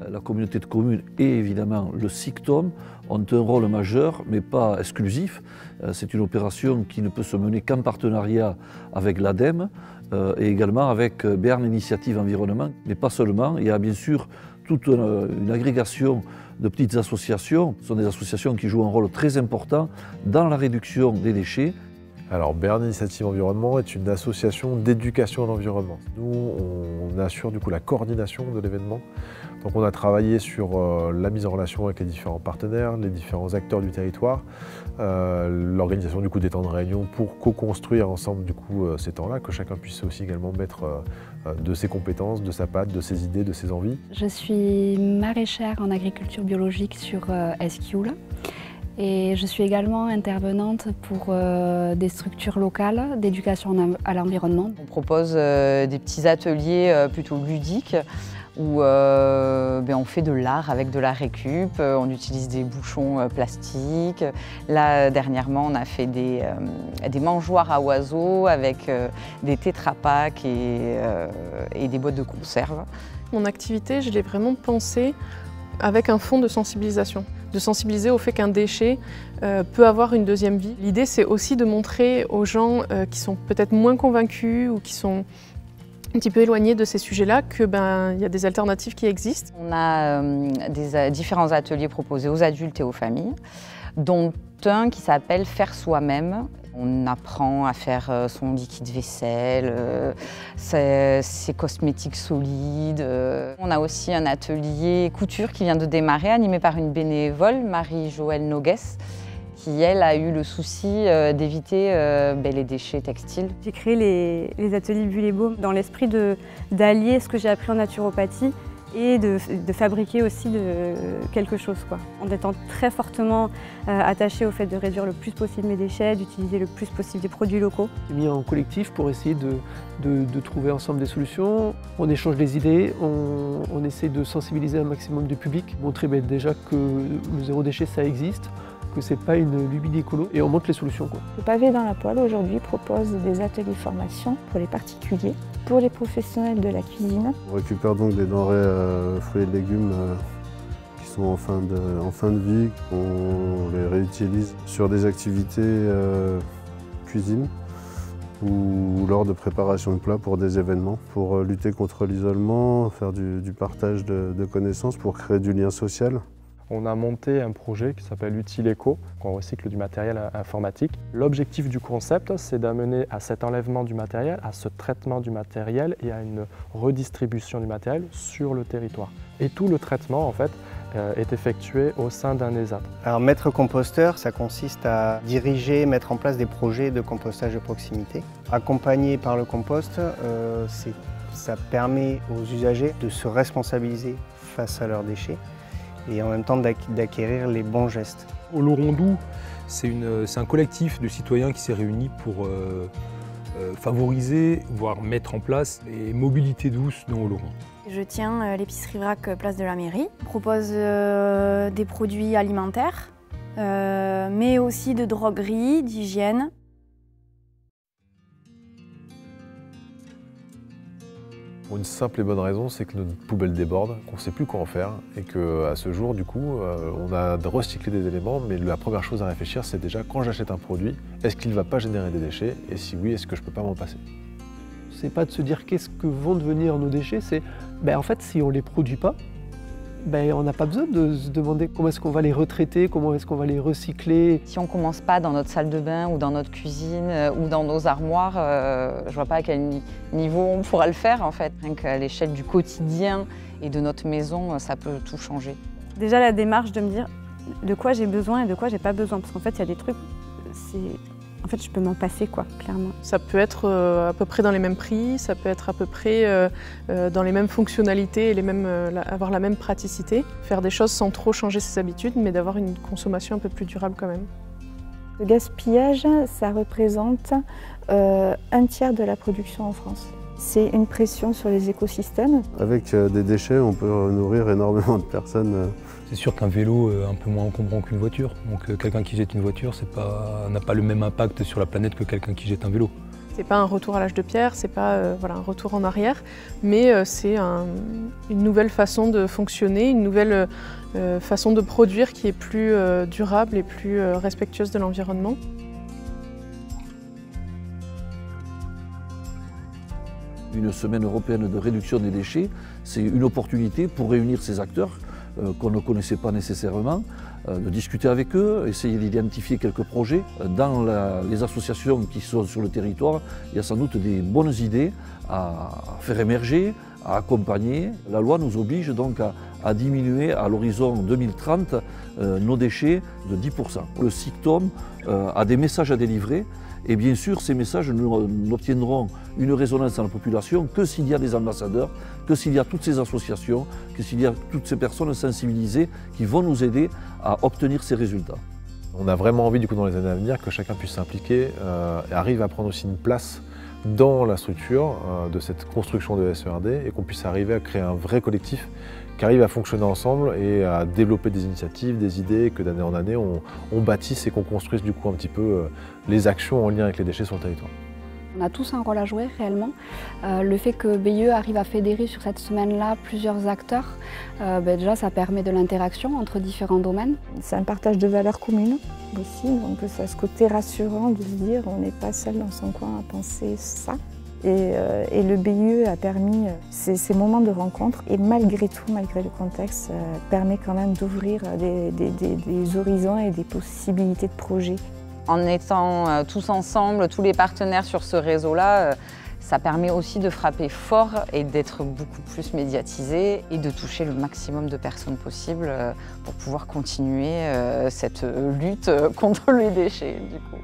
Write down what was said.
La communauté de communes et évidemment le SICTOM ont un rôle majeur, mais pas exclusif. C'est une opération qui ne peut se mener qu'en partenariat avec l'ADEME et également avec Béarn Initiative Environnement, mais pas seulement. Il y a bien sûr toute une agrégation de petites associations. Ce sont des associations qui jouent un rôle très important dans la réduction des déchets. Alors Béarn Initiative Environnement est une association d'éducation à l'environnement. Nous, on assure du coup la coordination de l'événement. Donc on a travaillé sur la mise en relation avec les différents partenaires, les différents acteurs du territoire, l'organisation du coup des temps de réunion pour co-construire ensemble du coup ces temps-là, que chacun puisse aussi également mettre de ses compétences, de sa patte, de ses idées, de ses envies. Je suis maraîchère en agriculture biologique sur Esquioul. Et je suis également intervenante pour des structures locales d'éducation à l'environnement. On propose des petits ateliers plutôt ludiques où on fait de l'art avec de la récup, on utilise des bouchons plastiques. Là, dernièrement, on a fait des mangeoires à oiseaux avec des tétrapaks et des boîtes de conserve. Mon activité, je l'ai vraiment pensée avec un fond de sensibilisation. De sensibiliser au fait qu'un déchet peut avoir une deuxième vie. L'idée, c'est aussi de montrer aux gens qui sont peut-être moins convaincus ou qui sont un petit peu éloignés de ces sujets-là qu'il y a des alternatives qui existent. On a différents ateliers proposés aux adultes et aux familles, dont un qui s'appelle « Faire soi-même ». On apprend à faire son liquide vaisselle, ses cosmétiques solides. On a aussi un atelier couture qui vient de démarrer, animé par une bénévole, Marie-Joëlle Nogues, qui, elle, a eu le souci d'éviter les déchets textiles. J'ai créé les ateliers Bulle et Baume dans l'esprit d'allier ce que j'ai appris en naturopathie et de fabriquer aussi quelque chose, en étant très fortement attachée au fait de réduire le plus possible mes déchets, d'utiliser le plus possible des produits locaux. On s'est mis en collectif pour essayer de trouver ensemble des solutions. On échange des idées, on essaie de sensibiliser un maximum de public, montrer déjà que le zéro déchet ça existe, que c'est pas une lubie d'écolo et on montre les solutions. Le pavé dans la poêle aujourd'hui propose des ateliers formation pour les particuliers, pour les professionnels de la cuisine. On récupère donc des denrées fruits et légumes qui sont en fin de vie, on les réutilise sur des activités cuisine ou lors de préparation de plats pour des événements, pour lutter contre l'isolement, faire du partage de connaissances, pour créer du lien social. On a monté un projet qui s'appelle Utileco, on recycle du matériel informatique. L'objectif du concept, c'est d'amener à cet enlèvement du matériel, à ce traitement du matériel et à une redistribution du matériel sur le territoire. Et tout le traitement, en fait, est effectué au sein d'un ESAT. Alors, maître composteur, ça consiste à diriger, mettre en place des projets de compostage de proximité. Accompagné par le compost, ça permet aux usagers de se responsabiliser face à leurs déchets et en même temps d'acquérir les bons gestes. Oloron-Doubs, c'est un collectif de citoyens qui s'est réuni pour favoriser, voire mettre en place les mobilités douces dans Oloron. Je tiens l'épicerie vrac place de la mairie. Je propose des produits alimentaires, mais aussi de droguerie, d'hygiène. Pour une simple et bonne raison, c'est que notre poubelle déborde, qu'on ne sait plus quoi en faire et qu'à ce jour, du coup, on a recyclé des éléments, mais la première chose à réfléchir, c'est déjà quand j'achète un produit, est-ce qu'il ne va pas générer des déchets et si oui, est-ce que je ne peux pas m'en passer? C'est pas de se dire qu'est-ce que vont devenir nos déchets, c'est en fait si on ne les produit pas, on n'a pas besoin de se demander comment est-ce qu'on va les retraiter, comment est-ce qu'on va les recycler. Si on ne commence pas dans notre salle de bain ou dans notre cuisine ou dans nos armoires, je ne vois pas à quel niveau on pourra le faire en fait. Rien qu'à l'échelle du quotidien et de notre maison, ça peut tout changer. Déjà la démarche de me dire de quoi j'ai besoin et de quoi j'ai pas besoin, parce qu'en fait il y a des trucs, en fait je peux m'en passer clairement. Ça peut être à peu près dans les mêmes prix, ça peut être à peu près dans les mêmes fonctionnalités et avoir la même praticité. Faire des choses sans trop changer ses habitudes, mais d'avoir une consommation un peu plus durable quand même. Le gaspillage, ça représente un tiers de la production en France. C'est une pression sur les écosystèmes. Avec des déchets, on peut nourrir énormément de personnes. C'est sûr qu'un vélo est un peu moins encombrant qu'une voiture. Donc quelqu'un qui jette une voiture n'a pas le même impact sur la planète que quelqu'un qui jette un vélo. C'est pas un retour à l'âge de pierre, c'est pas voilà, un retour en arrière, mais c'est une nouvelle façon de fonctionner, une nouvelle façon de produire qui est plus durable et plus respectueuse de l'environnement. Une semaine européenne de réduction des déchets, c'est une opportunité pour réunir ces acteurs qu'on ne connaissait pas nécessairement, de discuter avec eux, essayer d'identifier quelques projets. Dans les associations qui sont sur le territoire, il y a sans doute des bonnes idées à faire émerger, à accompagner. La loi nous oblige donc à diminuer à l'horizon 2030 nos déchets de 10%. Le SICTOM a des messages à délivrer. Et bien sûr, ces messages n'obtiendront une résonance dans la population que s'il y a des ambassadeurs, que s'il y a toutes ces associations, que s'il y a toutes ces personnes sensibilisées qui vont nous aider à obtenir ces résultats. On a vraiment envie, du coup, dans les années à venir, que chacun puisse s'impliquer et arrive à prendre aussi une place dans la structure de cette construction de SERD et qu'on puisse arriver à créer un vrai collectif qui arrive à fonctionner ensemble et à développer des initiatives, des idées, que d'année en année on bâtisse et qu'on construise du coup un petit peu les actions en lien avec les déchets sur le territoire. On a tous un rôle à jouer réellement. Le fait que BIE arrive à fédérer sur cette semaine-là plusieurs acteurs, déjà ça permet de l'interaction entre différents domaines. C'est un partage de valeurs communes aussi, donc ça a ce côté rassurant de se dire on n'est pas seul dans son coin à penser ça. Et le BIE a permis ces moments de rencontre et malgré tout, malgré le contexte, permet quand même d'ouvrir des horizons et des possibilités de projets. En étant tous ensemble, tous les partenaires sur ce réseau-là, ça permet aussi de frapper fort et d'être beaucoup plus médiatisé et de toucher le maximum de personnes possible pour pouvoir continuer cette lutte contre les déchets, du coup.